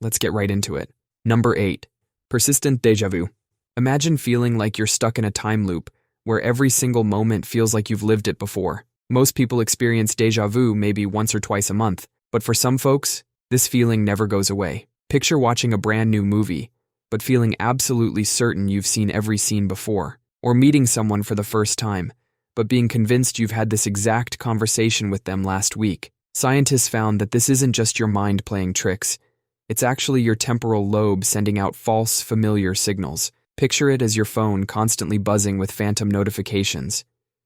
let's get right into it. Number 8. Persistent déjà vu. Imagine feeling like you're stuck in a time loop, where every single moment feels like you've lived it before. Most people experience déjà vu maybe once or twice a month, but for some folks, this feeling never goes away. Picture watching a brand new movie, but feeling absolutely certain you've seen every scene before. Or meeting someone for the first time, but being convinced you've had this exact conversation with them last week. Scientists found that this isn't just your mind playing tricks. It's actually your temporal lobe sending out false, familiar signals. Picture it as your phone constantly buzzing with phantom notifications.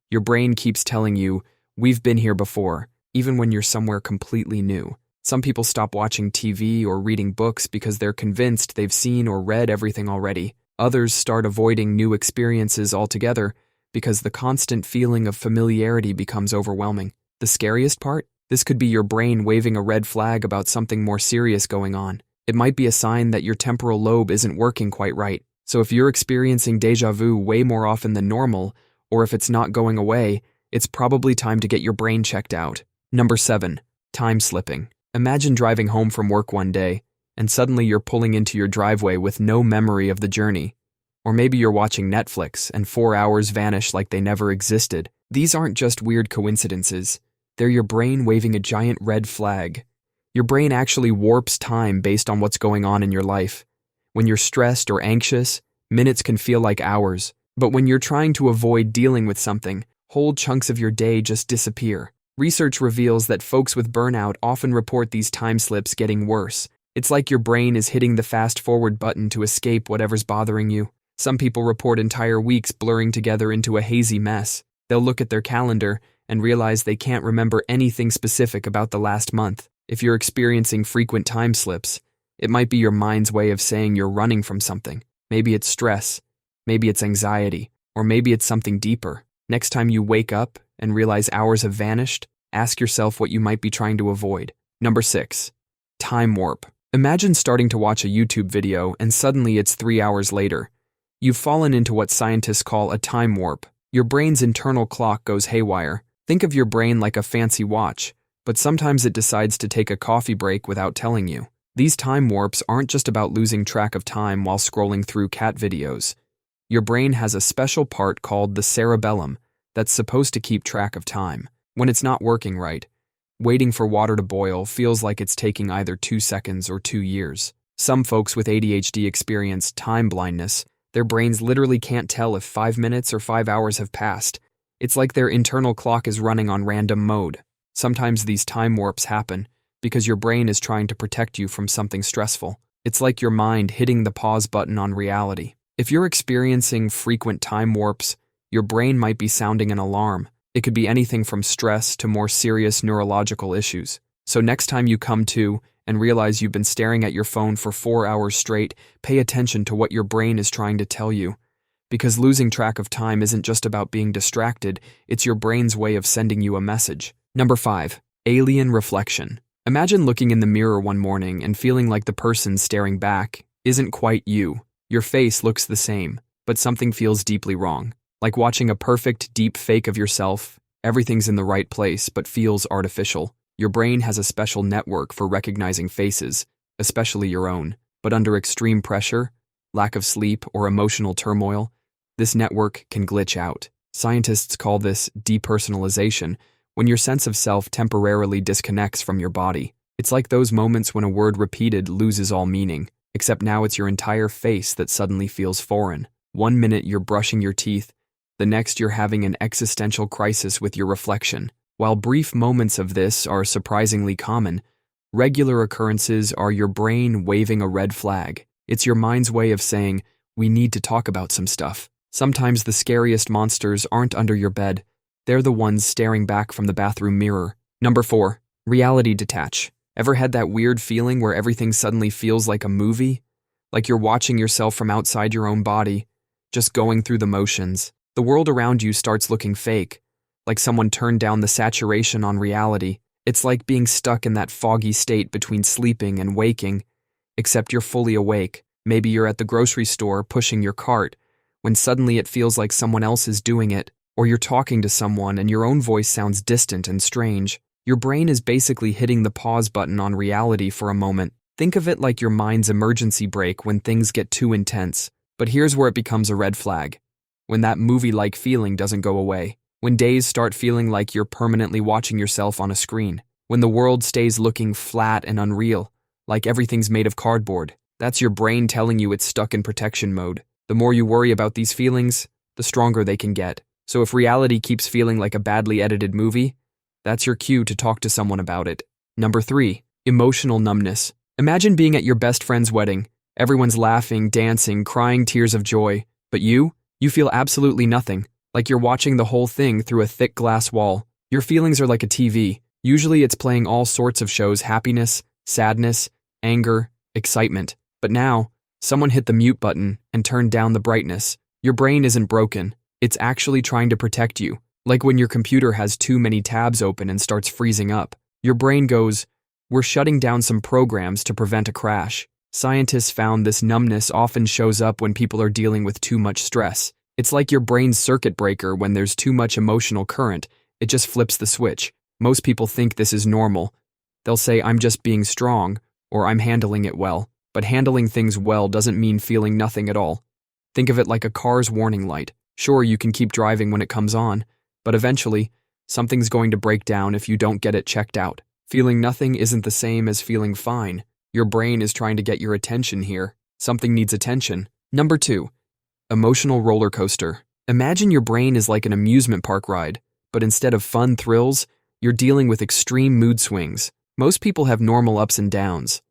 Your brain keeps telling you, we've been here before, even when you're somewhere completely new. Some people stop watching TV or reading books because they're convinced they've seen or read everything already. Others start avoiding new experiences altogether because the constant feeling of familiarity becomes overwhelming. The scariest part? This could be your brain waving a red flag about something more serious going on. It might be a sign that your temporal lobe isn't working quite right. So if you're experiencing déjà vu way more often than normal, or if it's not going away, it's probably time to get your brain checked out. Number 7. Time slipping. Imagine driving home from work one day, and suddenly you're pulling into your driveway with no memory of the journey. Or maybe you're watching Netflix and 4 hours vanish like they never existed. These aren't just weird coincidences. They're your brain waving a giant red flag. Your brain actually warps time based on what's going on in your life. When you're stressed or anxious, minutes can feel like hours. But when you're trying to avoid dealing with something, whole chunks of your day just disappear. Research reveals that folks with burnout often report these time slips getting worse. It's like your brain is hitting the fast-forward button to escape whatever's bothering you. Some people report entire weeks blurring together into a hazy mess. They'll look at their calendar and realize they can't remember anything specific about the last month. If you're experiencing frequent time slips, it might be your mind's way of saying you're running from something. Maybe it's stress, maybe it's anxiety, or maybe it's something deeper. Next time you wake up and realize hours have vanished, ask yourself what you might be trying to avoid. Number 6. Time warp. Imagine starting to watch a YouTube video and suddenly it's 3 hours later. You've fallen into what scientists call a time warp. Your brain's internal clock goes haywire. Think of your brain like a fancy watch, but sometimes it decides to take a coffee break without telling you. These time warps aren't just about losing track of time while scrolling through cat videos. Your brain has a special part called the cerebellum that's supposed to keep track of time. When it's not working right, waiting for water to boil feels like it's taking either 2 seconds or 2 years. Some folks with ADHD experience time blindness. Their brains literally can't tell if 5 minutes or 5 hours have passed. It's like their internal clock is running on random mode. Sometimes these time warps happen because your brain is trying to protect you from something stressful. It's like your mind hitting the pause button on reality. If you're experiencing frequent time warps, your brain might be sounding an alarm. It could be anything from stress to more serious neurological issues. So next time you come to and realize you've been staring at your phone for 4 hours straight, pay attention to what your brain is trying to tell you. Because losing track of time isn't just about being distracted, it's your brain's way of sending you a message. Number 5. Alien reflection. Imagine looking in the mirror one morning and feeling like the person staring back isn't quite you. Your face looks the same, but something feels deeply wrong. Like watching a perfect, deep fake of yourself, everything's in the right place but feels artificial. Your brain has a special network for recognizing faces, especially your own. But under extreme pressure, lack of sleep, or emotional turmoil, this network can glitch out. Scientists call this depersonalization, when your sense of self temporarily disconnects from your body. It's like those moments when a word repeated loses all meaning, except now it's your entire face that suddenly feels foreign. One minute you're brushing your teeth, the next you're having an existential crisis with your reflection. While brief moments of this are surprisingly common, regular occurrences are your brain waving a red flag. It's your mind's way of saying, we need to talk about some stuff. Sometimes the scariest monsters aren't under your bed. They're the ones staring back from the bathroom mirror. Number 4. Reality detach. Ever had that weird feeling where everything suddenly feels like a movie? Like you're watching yourself from outside your own body, just going through the motions. The world around you starts looking fake, like someone turned down the saturation on reality. It's like being stuck in that foggy state between sleeping and waking, except you're fully awake. Maybe you're at the grocery store pushing your cart, when suddenly it feels like someone else is doing it, or you're talking to someone and your own voice sounds distant and strange. Your brain is basically hitting the pause button on reality for a moment. Think of it like your mind's emergency brake when things get too intense. But here's where it becomes a red flag. When that movie-like feeling doesn't go away. When days start feeling like you're permanently watching yourself on a screen. When the world stays looking flat and unreal, like everything's made of cardboard. That's your brain telling you it's stuck in protection mode. The more you worry about these feelings, the stronger they can get. So if reality keeps feeling like a badly edited movie, that's your cue to talk to someone about it. Number 3, emotional numbness. Imagine being at your best friend's wedding. Everyone's laughing, dancing, crying tears of joy. But you feel absolutely nothing, like you're watching the whole thing through a thick glass wall. Your feelings are like a TV. Usually it's playing all sorts of shows: happiness, sadness, anger, excitement. But now, someone hit the mute button and turned down the brightness. Your brain isn't broken. It's actually trying to protect you. Like when your computer has too many tabs open and starts freezing up. Your brain goes, "We're shutting down some programs to prevent a crash." Scientists found this numbness often shows up when people are dealing with too much stress. It's like your brain's circuit breaker when there's too much emotional current. It just flips the switch. Most people think this is normal. They'll say, "I'm just being strong," or "I'm handling it well." But handling things well doesn't mean feeling nothing at all. Think of it like a car's warning light. Sure, you can keep driving when it comes on, but eventually, something's going to break down if you don't get it checked out. Feeling nothing isn't the same as feeling fine. Your brain is trying to get your attention here. Something needs attention. Number 2, emotional roller coaster. Imagine your brain is like an amusement park ride, but instead of fun thrills, you're dealing with extreme mood swings. Most people have normal ups and downs,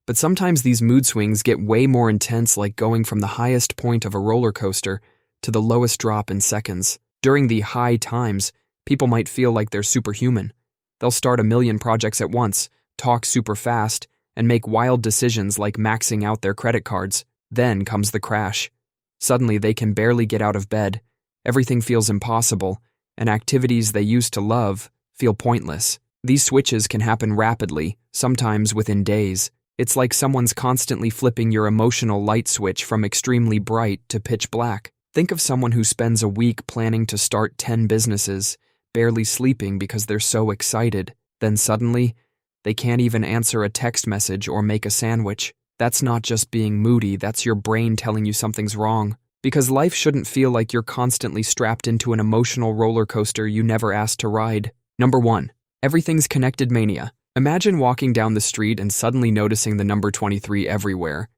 but sometimes these mood swings get way more intense, like going from the highest point of a roller coaster to the lowest drop in seconds. During the high times, people might feel like they're superhuman. They'll start a million projects at once, talk super fast, and make wild decisions like maxing out their credit cards. Then comes the crash. Suddenly they can barely get out of bed, everything feels impossible, and activities they used to love feel pointless. These switches can happen rapidly, sometimes within days. It's like someone's constantly flipping your emotional light switch from extremely bright to pitch black. Think of someone who spends a week planning to start 10 businesses, barely sleeping because they're so excited. Then suddenly, they can't even answer a text message or make a sandwich. That's not just being moody, that's your brain telling you something's wrong. Because life shouldn't feel like you're constantly strapped into an emotional roller coaster you never asked to ride. Number 1, everything's connected mania. Imagine walking down the street and suddenly noticing the number 23 everywhere.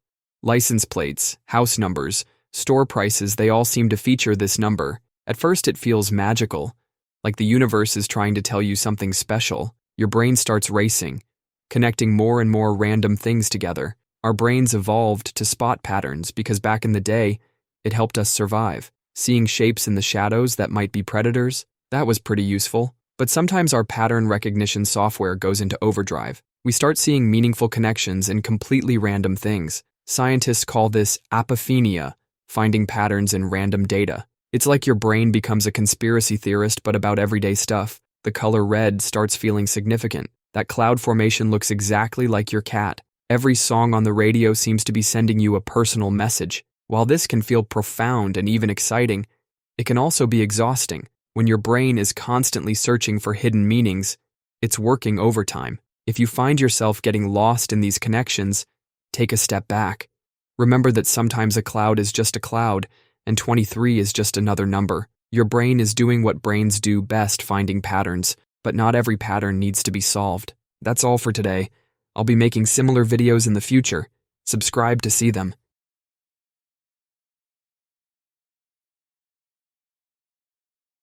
License plates, house numbers, store prices, they all seem to feature this number. At first it feels magical, like the universe is trying to tell you something special. Your brain starts racing, connecting more and more random things together. Our brains evolved to spot patterns because back in the day, it helped us survive. Seeing shapes in the shadows that might be predators, that was pretty useful. But sometimes our pattern recognition software goes into overdrive. We start seeing meaningful connections in completely random things. Scientists call this apophenia, finding patterns in random data. It's like your brain becomes a conspiracy theorist but about everyday stuff. The color red starts feeling significant. That cloud formation looks exactly like your cat. Every song on the radio seems to be sending you a personal message. While this can feel profound and even exciting, it can also be exhausting. When your brain is constantly searching for hidden meanings, it's working overtime. If you find yourself getting lost in these connections, take a step back. Remember that sometimes a cloud is just a cloud, and 23 is just another number. Your brain is doing what brains do best, finding patterns, but not every pattern needs to be solved. That's all for today. I'll be making similar videos in the future. Subscribe to see them.